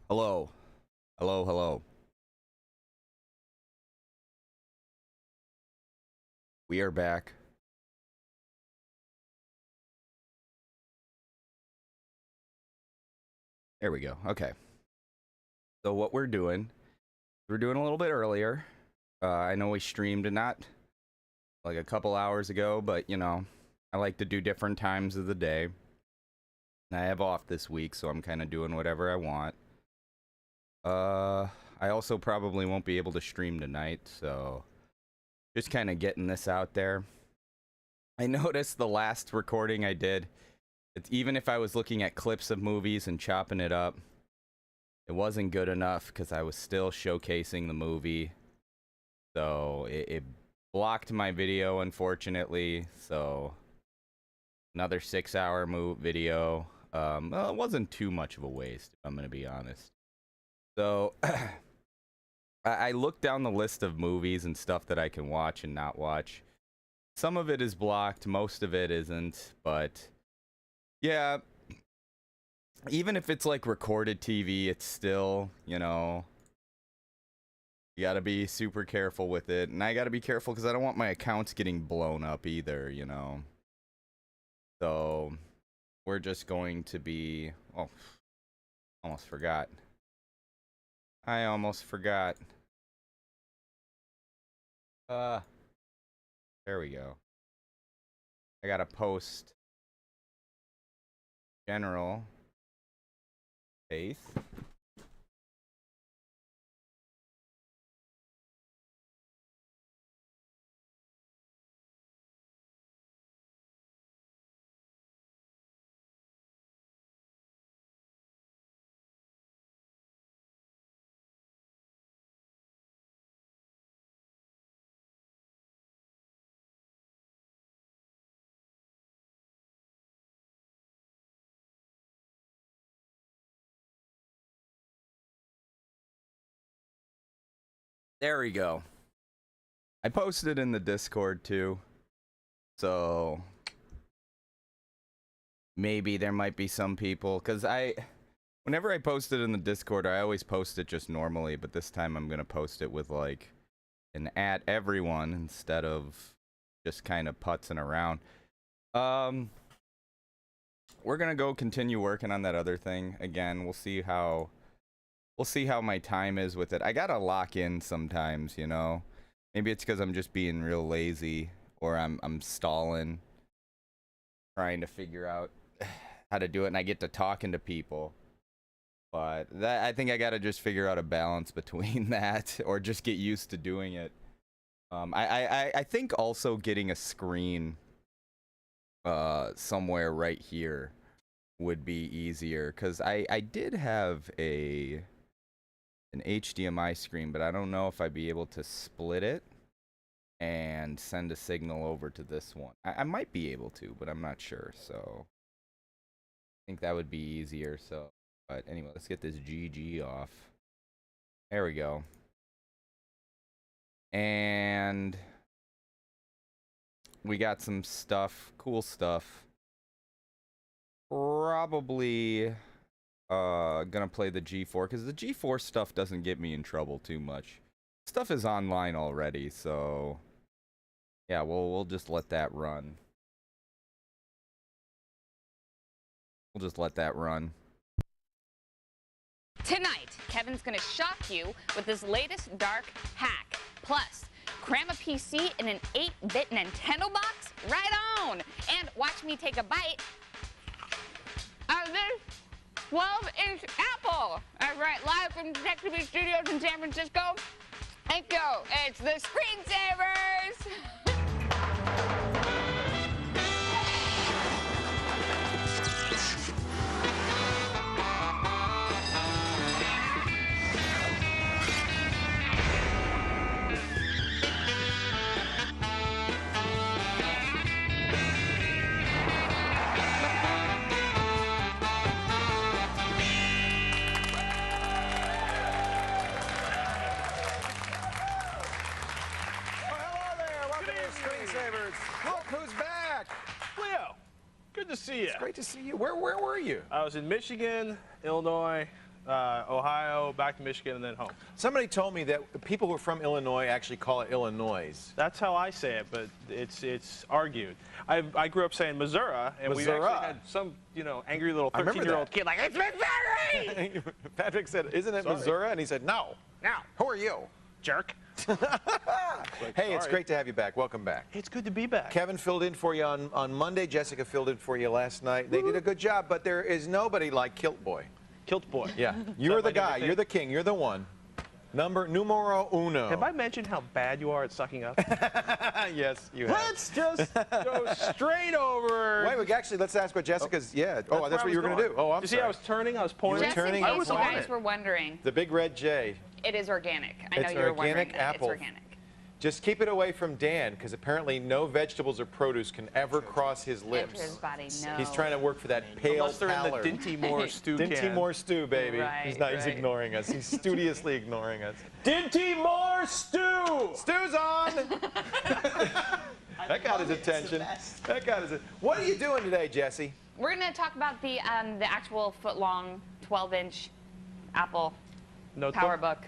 Hello. Hello, hello. We are back. There we go. Okay. So what we're doing a little bit earlier. I know we streamed not like a couple hours ago, but you know, I like to do different times of the day. I have off this week, so I'm kind of doing whatever I want. I also probably won't be able to stream tonight, so just kind of getting this out there. I noticed the last recording I did, even if I was looking at clips of movies and chopping it up, it wasn't good enough because I was still showcasing the movie. So it blocked my video, unfortunately. So another 6-hour video. Well, it wasn't too much of a waste, if I'm going to be honest. So I looked down the list of movies and stuff that I can watch and not watch. Some of it is blocked, most of it isn't, but yeah, even if it's like recorded TV, it's still, you know, you gotta be super careful with it. And I gotta be careful because I don't want my accounts getting blown up either, you know. So we're just going to be, oh, almost forgot. I almost forgot. There we go. I gotta post general faith. There we go. I posted in the Discord too. So maybe there might be some people, because whenever I post it in the Discord, I always post it just normally, but this time I'm going to post it with like an at everyone instead of just kind of putzing around. We're going to go continue working on that other thing. Again, we'll see how my time is with it. I got to lock in sometimes, you know. Maybe it's because I'm just being real lazy, or I'm stalling. trying to figure out how to do it, and I get to talking to people. But I think I gotta just figure out a balance between that, or just get used to doing it. I think also getting a screen somewhere right here would be easier, because I did have an HDMI screen, but I don't know if I'd be able to split it and send a signal over to this one. I might be able to, but I'm not sure, so I think that would be easier. So, but anyway, let's get this GG off. There we go. And we got some stuff, cool stuff. Probably gonna play the G4, because the G4 stuff doesn't get me in trouble too much. Stuff is online already, so yeah, we'll just let that run. We'll just let that run. Tonight, Kevin's gonna shock you with his latest dark hack. Plus, cram a PC in an 8-bit Nintendo box? Right on! And watch me take a bite of this 12-inch apple. That's right, live from Detective Beat Studios in San Francisco. Thank you. It's the Screensavers. Good to see you. It's great to see you. Where were you? I was in Michigan, Illinois, Ohio, back to Michigan, and then home. Somebody told me that people who are from Illinois actually call it Illinois. That's how I say it, but it's argued. I grew up saying Missouri, and we actually had some, angry little 13-year-old kid like, it's Missouri! Patrick said, isn't it Missouri? And he said, no. Now. Who are you? Jerk. Hey, it's great to have you back. Welcome back. It's good to be back. Kevin filled in for you on Monday. Jessica filled in for you last night. They did a good job, but there is nobody like Kilt Boy. Kilt Boy. Yeah. You're the guy. You're the king. You're the one. Numero uno. Have I mentioned how bad you are at sucking up? Yes, you have. Let's just go straight over. Wait, let's ask what Jessica's. That's what you were going to do. Oh, I'm sorry. You see, I was turning. I was pointing. Just in case you guys were wondering. The big red J. It is organic. I know it's you were wondering. Organic apple. It's organic. Just keep it away from Dan, because apparently no vegetables or produce can ever cross his lips. Enter his body, no. He's trying to work for that pale Unless they're pallor. in the Dinty Moore stew can. Dinty Moore stew, baby. Right, He's ignoring us. He's studiously ignoring us. Dinty Moore stew! Stew's on! That got his attention. That got his. What are you doing today, Jesse? We're going to talk about the actual foot-long, 12-inch Apple PowerBook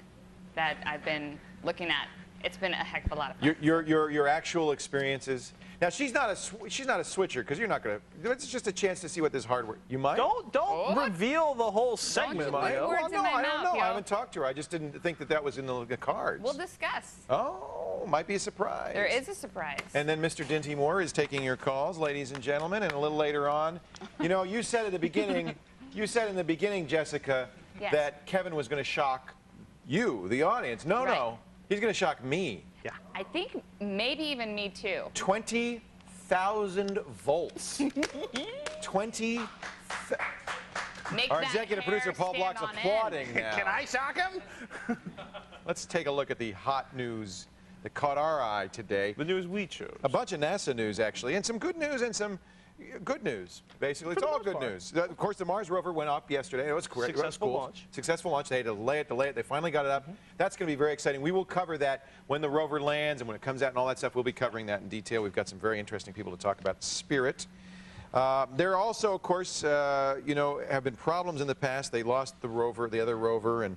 that I've been looking at. It's been a heck of a lot of fun. Your actual experiences. Now she's not a switcher, because you're not gonna. It's just a chance to see what this hardware. You might. Don't reveal the whole segment. Don't you put words in my I don't mouth, know. yo. I haven't talked to her. I just didn't think that was in the cards. We'll discuss. Oh, might be a surprise. There is a surprise. And then Mr. Dinty Moore is taking your calls, ladies and gentlemen, and a little later on, you said at the beginning, in the beginning, Jessica, yes, that Kevin was going to shock you, the audience. No. He's going to shock me. Yeah. I think maybe even me too. 20,000 volts. 20. Our executive producer Paul Block's applauding now. Can I shock him? Let's take a look at the hot news that caught our eye today. The news we chose. A bunch of NASA news, actually, and some good news and some good news. Basically, it's all good news. Of course, the Mars rover went up yesterday. It was cool. Successful launch. Successful launch. They had to delay it. They finally got it up. That's going to be very exciting. We will cover that when the rover lands and when it comes out and all that stuff. We'll be covering that in detail. We've got some very interesting people to talk about Spirit. There also, of course, have been problems in the past. They lost the rover, the other rover, and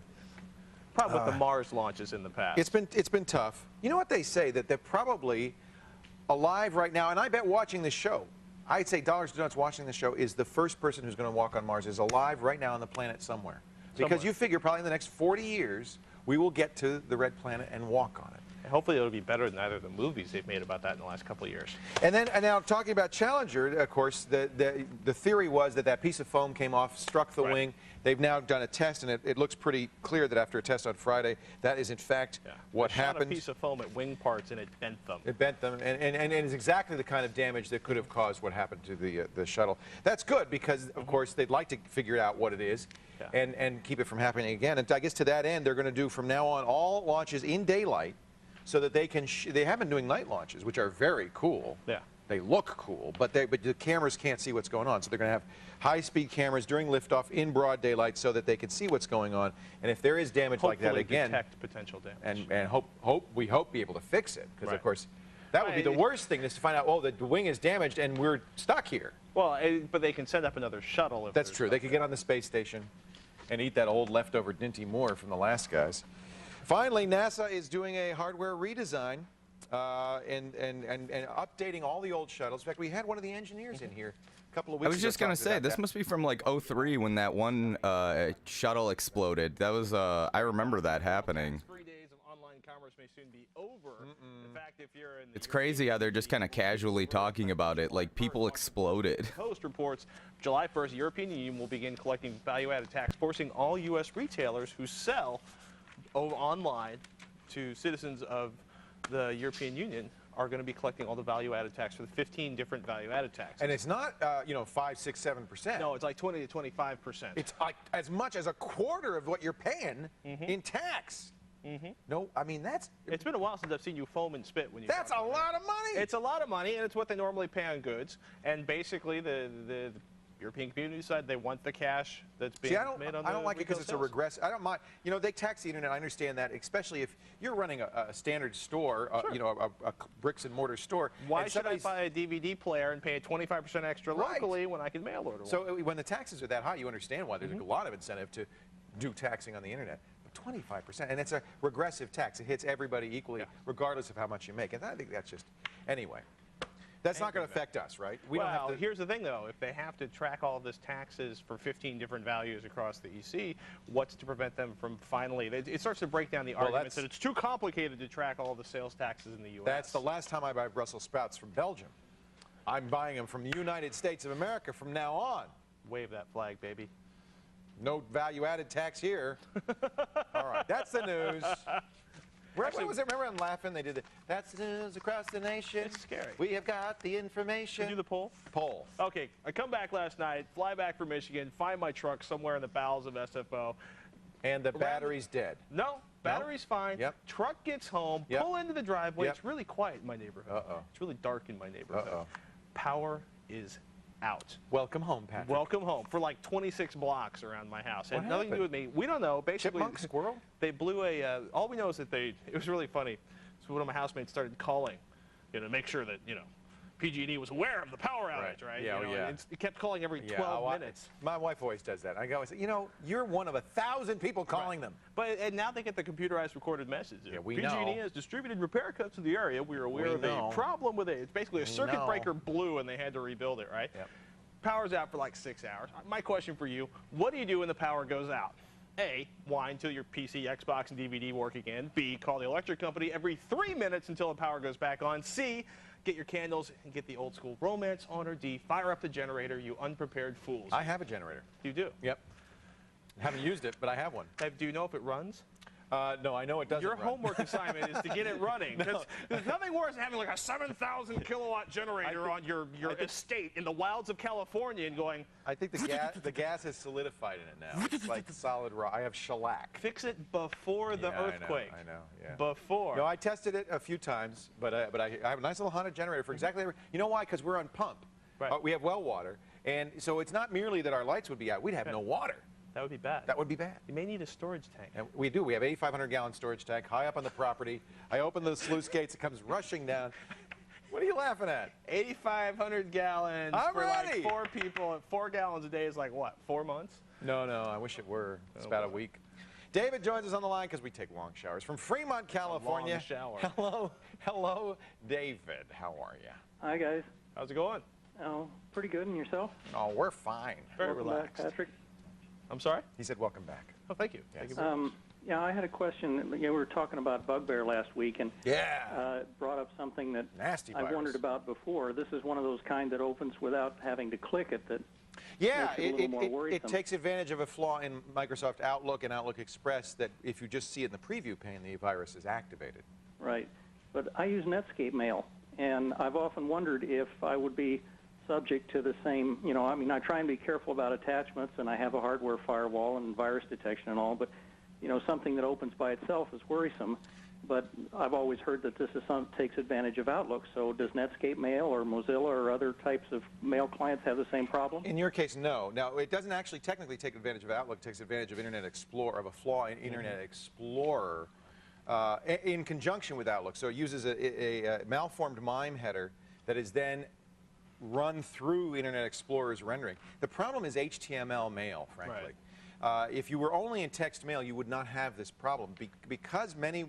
problem with the Mars launches in the past. It's been tough. You know what they say, that they're probably alive right now, and I bet watching this show, I'd say Dollars to Donuts watching the show is the first person who's going to walk on Mars is alive right now on the planet somewhere. Because you figure probably in the next 40 years we will get to the red planet and walk on it. And hopefully it'll be better than either of the movies they've made about that in the last couple of years. And now talking about Challenger, of course, the theory was that piece of foam came off, struck the wing. They've now done a test, and it looks pretty clear that after a test on Friday, that is in fact what happened. Shot a piece of foam at wing parts, and it bent them. It bent them, and it's exactly the kind of damage that could have caused what happened to the shuttle. That's good because, of course, they'd like to figure out what it is and keep it from happening again. And I guess to that end, they're going to do from now on all launches in daylight, so that they can. They have been doing night launches, which are very cool. Yeah. They look cool, but the cameras can't see what's going on. So they're going to have high-speed cameras during liftoff in broad daylight, so that they can see what's going on. And if there is damage like that again, detect potential damage. And we hope be able to fix it, because of course that would be the worst thing, is to find out, oh, the wing is damaged and we're stuck here. Well, but they can send up another shuttle. If that's true. They could get on the space station and eat that old leftover Dinty Moore from the last guys. Finally, NASA is doing a hardware redesign and updating all the old shuttles. In fact, we had one of the engineers in here a couple of weeks ago. I was just going to say, this must be from like '03 when that one shuttle exploded. That was, I remember that happening. 3 days of online commerce may soon be over. In fact, if you're in the It's crazy how they're just kind of casually talking about it, like people exploded. Post reports July 1st, the European Union will begin collecting value-added tax, forcing all U.S. retailers who sell online to citizens of the European Union are going to be collecting all the value-added tax for the 15 different value-added taxes. And it's not, 5, 6, 7%. No, it's like 20 to 25%. It's like as much as a quarter of what you're paying in tax. No, I mean, It's been a while since I've seen you foam and spit when you. That's a lot of money. It's a lot of money, and it's what they normally pay on goods. And basically, the European community side, they want the cash that's being made on the I don't like it because it's a regress. I don't mind. You know, they tax the internet. I understand that, especially if you're running a standard store, a bricks and mortar store. Why should I buy a DVD player and pay 25% extra locally when I can mail order one? So when the taxes are that high, you understand why there's a lot of incentive to do taxing on the internet. 25%, and it's a regressive tax. It hits everybody equally, regardless of how much you make. And I think that's just, anyway, that's not going to affect us, right? We don't have to. Here's the thing, though. If they have to track all of this taxes for 15 different values across the EC, what's to prevent them from finally? It starts to break down the arguments that it's too complicated to track all the sales taxes in the U.S. That's the last time I buy Brussels sprouts from Belgium. I'm buying them from the United States of America from now on. Wave that flag, baby. No value-added tax here. All right, that's the news. What was it? Remember I'm laughing? They did the, that's the news across the nation. It's scary. We have got the information. Did you do the poll? Poll. Okay, I come back last night, fly back from Michigan, find my truck somewhere in the bowels of SFO. And the battery's dead. No, battery's fine. Yep. Truck gets home, pull into the driveway. It's really quiet in my neighborhood. Uh-oh. It's really dark in my neighborhood. Uh-oh. Power is out. Welcome home, Patrick. Welcome home for like 26 blocks around my house. It had nothing to do with me. We don't know. Basically, Chipmunk, squirrel? They blew a. All we know is that it was really funny. So one of my housemates started calling, to make sure that PG&E was aware of the power outage, right? Yeah, It kept calling every 12 minutes. My wife always does that. I go, you're one of 1,000 people calling them. And now they get the computerized recorded message. Yeah, we PG&E know. has distributed repair cuts to the area. We are aware of a problem with it. It's basically a circuit breaker blew and they had to rebuild it, right? Yep. Power's out for like 6 hours. My question for you, what do you do when the power goes out? A, whine until your PC, Xbox, and DVD work again. B, call the electric company every 3 minutes until the power goes back on. C, get your candles and get the old school romance on. Or D, fire up the generator, you unprepared fools. I have a generator. You do? Yep. Haven't used it, but I have one. Do you know if it runs? No, I know it doesn't. Your homework assignment is to get it running. Because there's nothing worse than having like a 7,000 kilowatt generator on your estate in the wilds of California and going. I think the gas has solidified in it now. It's like solid rock. I have shellac. Fix it before the earthquake. I know. Yeah. Before. No, I tested it a few times, but I have a nice little Honda generator for exactly every. You know why? Because we're on pump. Right. We have well water, and so it's not merely that our lights would be out. We'd have no water. That would be bad. That would be bad. You may need a storage tank. And we do. We have 8,500-gallon storage tank high up on the property. I open the sluice gates. It comes rushing down. What are you laughing at? 8,500 gallons I'm for ready. like 4 people. At 4 gallons a day is like what? 4 months? No. I wish it were. It's about a week. David joins us on the line because we take long showers from Fremont, California. It's a long shower. Hello, David. How are you? Hi, guys. How's it going? Oh, pretty good. And yourself? Oh, we're fine. Very Welcome relaxed. back, Patrick. I'm sorry? He said, "Welcome back." Oh, thank you. Yes. Thank you very much. Yeah, I had a question. You know, we were talking about Bugbear last week, and brought up something that Nasty I virus. wondered about before. This is one of those kind that opens without having to click it. That Yeah, makes it a little more it worrisome. takes advantage of a flaw in Microsoft Outlook and Outlook Express that if you just see it in the preview pane, the virus is activated. Right. But I use Netscape Mail, and I've often wondered if I would be subject to the same, you know, I mean, I try and be careful about attachments, and I have a hardware firewall and virus detection and all, but, you know, something that opens by itself is worrisome. But I've always heard that this is takes advantage of Outlook. So does Netscape Mail or Mozilla or other types of mail clients have the same problem? In your case, no. Now, it doesn't actually technically take advantage of Outlook. It takes advantage of Internet Explorer, of a flaw in Internet Explorer in conjunction with Outlook. So it uses a malformed MIME header that is then run through Internet Explorer's rendering. The problem is HTML mail, frankly. Right. If you were only in text mail, you would not have this problem. Because a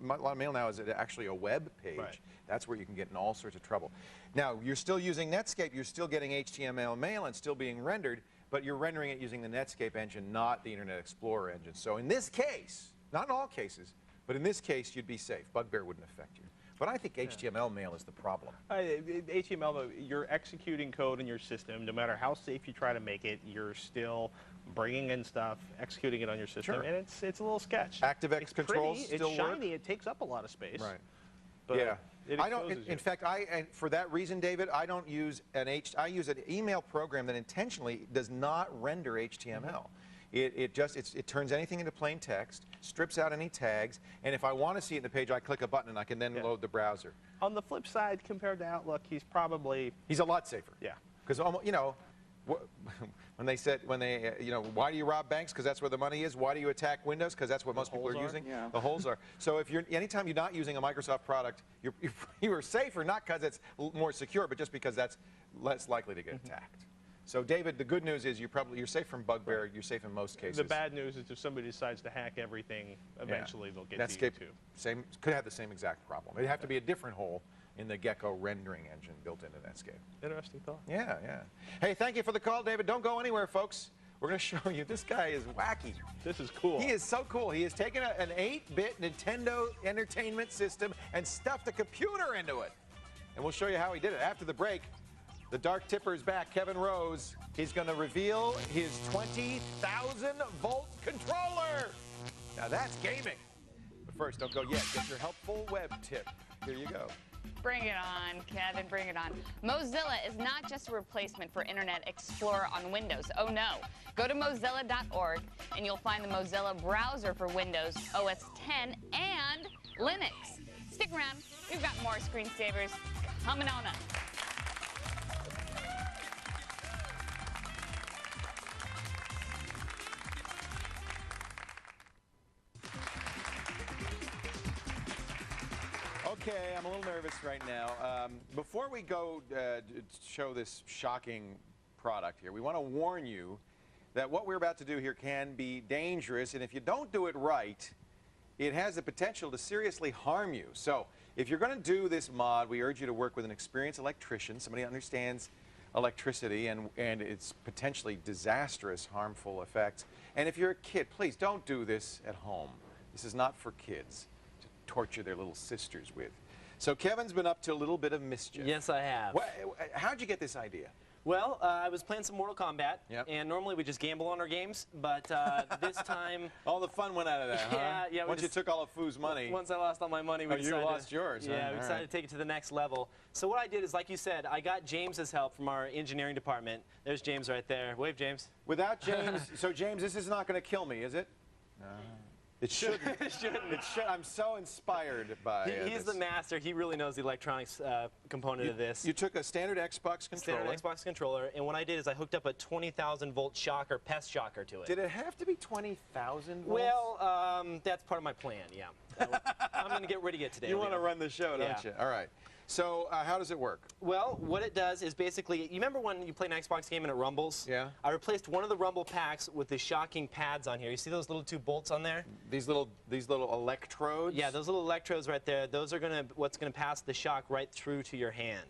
lot of mail now is actually a web page, Right. that's where you can get in all sorts of trouble. Now, you're still using Netscape, you're still getting HTML mail and still being rendered, but you're rendering it using the Netscape engine, not the Internet Explorer engine. So in this case, not in all cases, but in this case, you'd be safe. Bugbear wouldn't affect you. But I think HTML mail is the problem. HTML, though, you're executing code in your system. No matter how safe you try to make it, you're still bringing in stuff, executing it on your system, Sure. and it's a little sketch. ActiveX It's controls pretty, still it's work? shiny, it takes up a lot of space. Right. But Yeah. it I don't. exposes In you. fact, and for that reason, David, I don't use I use an email program that intentionally does not render HTML. It turns anything into plain text, strips out any tags, and if I want to see it in the page, I click a button and I can then load the browser. On the flip side, compared to Outlook, he's probably, He's a lot safer. yeah. Because you know, when they you know, why do you rob banks? Because that's where the money is. Why do you attack Windows? Because that's what most people are holes are? using. Yeah. The holes are. So if anytime you're not using a Microsoft product, you are safer, not because it's more secure, but just because that's less likely to get attacked. So David, the good news is you're safe from Bugbear. You're safe in most cases. The bad news is if somebody decides to hack everything, eventually they'll get to you Netscape, too. could have the same exact problem. It'd have to be a different hole in the Gecko rendering engine built into Netscape. Interesting thought. Yeah, yeah. Hey, thank you for the call, David. Don't go anywhere, folks. We're going to show you. This guy is wacky. This is cool. He is so cool. He has taken an 8-bit Nintendo Entertainment System and stuffed a computer into it. And we'll show you how he did it. After the break, the Dark Tipper is back. Kevin Rose. He's going to reveal his 20,000-volt controller. Now that's gaming. But first, don't go yet. Get your helpful web tip. Here you go. Bring it on, Kevin, bring it on. Mozilla is not just a replacement for Internet Explorer on Windows. Oh no. Go to mozilla.org and you'll find the Mozilla browser for Windows, OS X, and Linux. Stick around. We've got more screensavers coming on up. Okay, I'm a little nervous right now. Before we go show this shocking product here, we want to warn you that what we're about to do here can be dangerous, and if you don't do it right, it has the potential to seriously harm you. So if you're going to do this mod, we urge you to work with an experienced electrician, somebody who understands electricity and its potentially disastrous, harmful effects. And if you're a kid, please don't do this at home. This is not for kids to torture their little sisters with. So Kevin's been up to a little bit of mischief. Yes, I have. How'd you get this idea? Well, I was playing some Mortal Kombat, Yep. and normally we just gamble on our games, but this time... All the fun went out of that, huh? Yeah, Once you took all of Foo's money. Once I lost all my money, we Oh, you decided... lost yours, huh? Yeah, we All decided right. to take it to the next level. So what I did is, like you said, I got James's help from our engineering department. There's James right there. Wave, James. Without James, so James, this is not going to kill me, is it? No. It shouldn't. It shouldn't. It should. I'm so inspired by He's this. the master. He really knows the electronics component of this. You took a standard Xbox controller. Standard Xbox controller, and what I did is I hooked up a 20,000-volt shocker, pest shocker to it. Did it have to be 20,000 volts? Well, that's part of my plan, yeah. I'm going to get rid of it today. You want to run the show, don't Yeah. you? All right. So how does it work? Well, what it does is basically, you remember when you play an Xbox game and it rumbles? Yeah. I replaced one of the rumble packs with the shocking pads on here. You see those little two bolts on there? These little electrodes? Yeah, those little electrodes right there, those are what's gonna pass the shock right through to your hand.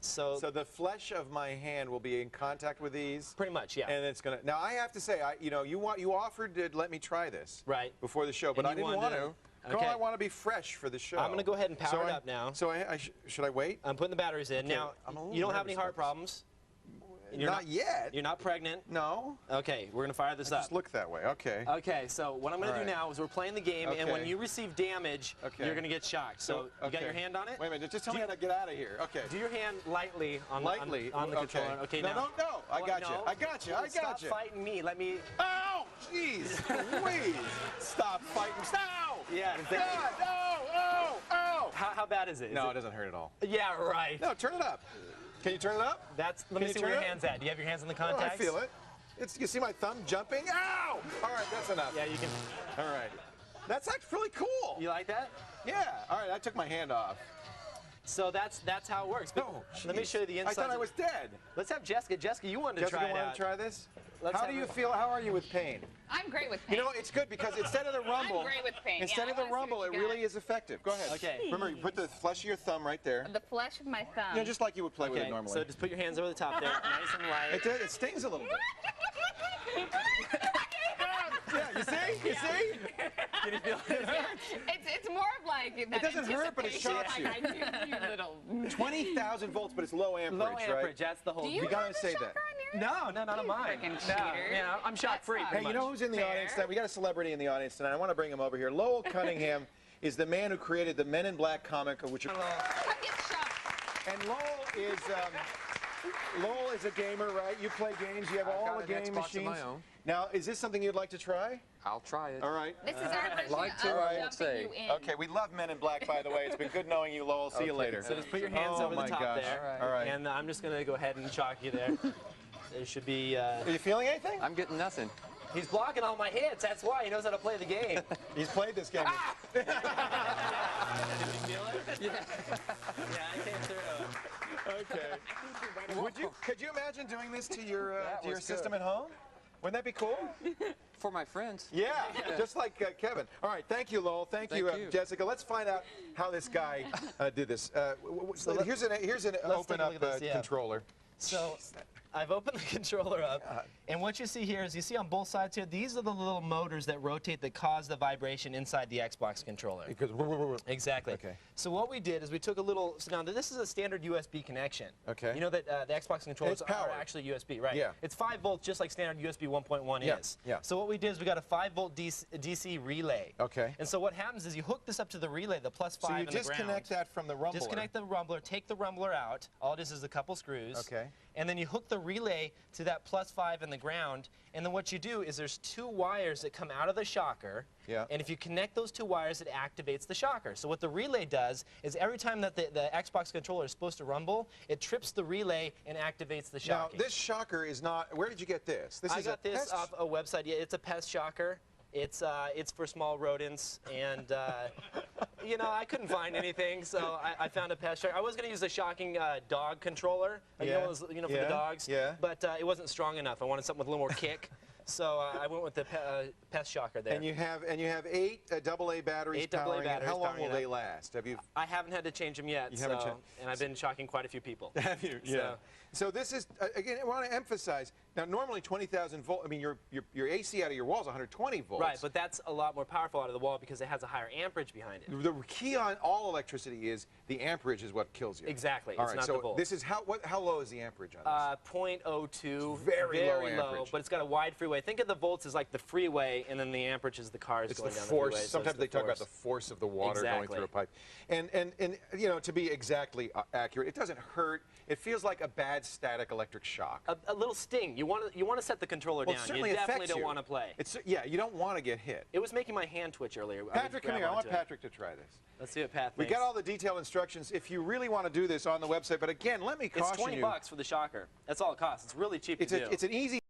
So the flesh of my hand will be in contact with these. pretty much, yeah. And it's gonna. Now I have to say, you offered to let me try this Right. before the show, but And I you didn't want wanted to. to- Carl, okay. I want to be fresh for the show. I'm gonna go ahead and power it up now. So should I wait? I'm putting the batteries in. Okay, Now, I'm a little you don't have any nervous heart about problems? Not yet. You're not pregnant? No. Okay, we're going to fire this up. Just look that way. Okay. Okay, so what I'm going to All do right. now is we're playing the game, and when Okay. you receive damage, Okay. you're going to get shocked. So you got okay. your hand on it? Wait a minute. Just tell me how to get out of here. Okay. Do your hand lightly on Lightly. on the Okay. controller. Okay, No, now. no. I got you. No. I got you. I got Stop you. fighting me. Let me. Ow! Jeez. Please. Stop fighting. Ow! Yeah. God! Ow! Ow! Ow! How bad is it? No, it doesn't hurt at all. Yeah, right. No, turn it up. Can you turn it up? Let Can me you see turn where your it? hand's at. Do you have your hands on the Oh, I contacts? feel it. You see my thumb jumping? Ow! All right, that's enough. Yeah, you can. All right. That's actually really cool. You like that? Yeah. All right, I took my hand off. So that's how it works. But Oh, let me jeez. show you the inside. I thought I was dead. Let's have Jessica. Jessica, you wanted to Jessica, try it want out. to try this? Let's How have do you her- feel? How are you with pain? I'm great with pain. You know, it's good because instead of the rumble, great with pain. instead Yeah, of I the wanna see rumble, what it you really got. is effective. Go ahead. Okay. Remember, you put the flesh of your thumb right there. The flesh of my thumb. You know, just like you would play with it Okay, normally. so just put your hands over the top there, nice and light. It stings a little bit. Yeah, you see? You see? Can you feel it? It's more of like that doesn't hurt, but it anticipation, shocks you. like I do, you little. 20,000 volts, but it's low amperage, Low right? amperage, that's the whole. Do you We gotta have a say that. shocker on your No, not on mine. frickin' No, cheater. yeah, I'm shock free. That's Hey, you know who's in the Fair. audience tonight? We got a celebrity in the audience tonight. I want to bring him over here. Lowell Cunningham is the man who created the Men in Black comic, which are. Come get shocked. And Lowell is a gamer, right? You play games. You have all got the an game Xbox of machines. my own. Now, is this something you'd like to try? I'll try it. All right. This is our version like to, of I won't jumping say. you in. Okay, we love Men in Black, by the way. It's been good knowing you, Lowell. See you Okay. later. So just put your hands Oh over the my top gosh. there. All right. And I'm just going to go ahead and shock you there. There should be. Are you feeling anything? I'm getting nothing. He's blocking all my hits. That's why he knows how to play the game. He's played this game. Did you feel it? Yeah, I came through. Okay. Could you imagine doing this to your That was system good. at home? Wouldn't that be cool? For my friends. Yeah, just like Kevin. All right, thank you, Lowell. Thank you, you. Jessica. Let's find out how this guy did this. Here's an let's open take a up look at this, yeah. controller. So I've opened the controller up, and what you see here is you see on both sides here, these are the little motors that rotate that cause the vibration inside the Xbox controller. Because Exactly. Okay. So what we did is we took a little, so now this is a standard USB connection. Okay. You know that the Xbox controllers It's are powered. actually USB, right? Yeah. It's 5 volts just like standard USB 1.1 Yeah, is. yeah. So what we did is we got a 5 volt DC relay. Okay. And so what happens is you hook this up to the relay, the plus 5 So you and the ground. disconnect that from the rumbler. Disconnect the rumbler, take the rumbler out. All it is a couple screws. Okay. And then you hook the relay to that plus 5 in the ground. And then what you do is there's 2 wires that come out of the shocker. Yeah. And if you connect those 2 wires, it activates the shocker. So what the relay does is every time that the Xbox controller is supposed to rumble, it trips the relay and activates the Now, shocker. this shocker is not. Where did you get this? This I is got a this pest- off a website. Yeah, it's a pest shocker. It's for small rodents, and you know, I couldn't find anything, so I found a pest shocker. I was going to use a shocking dog controller, Yeah, you know, those, you know, for yeah, the dogs. yeah. But it wasn't strong enough. I wanted something with a little more kick, so I went with the pest shocker there. And you have 8 AA batteries 8 AA powering it. batteries How long powering will it they up. last? Have you? I haven't had to change them yet, You haven't so, changed- and I've been shocking quite a few people. Have you? Yeah. So this is again. I want to emphasize. Now, normally 20,000 volt. I mean, your AC out of your wall is 120 volts. Right, but that's a lot more powerful out of the wall because it has a higher amperage behind it. The key on all electricity is the amperage is what kills you. Exactly. All It's right. not so the volts. this is how low is the amperage on this? 0.02, Very low amperage. but it's got a wide freeway. Think of the volts as like the freeway, and then the amperage is the cars It's going the down force. the freeway. so Sometimes it's they the talk about force. the force of the water going Exactly. through a pipe. And you know, to be exactly accurate, it doesn't hurt. It feels like a bad static electric shock. A little sting. You want to set the controller Well, it down. certainly You definitely affects don't you. want to play. Yeah, you don't want to get hit. It was making my hand twitch earlier. Patrick, come here. I want Patrick to try this. Let's see what Pat We thinks. got all the detailed instructions if you really want to do this on the website. But again, let me caution It's 20 you. bucks for the shocker. That's all it costs. It's really cheap It's to do. an easy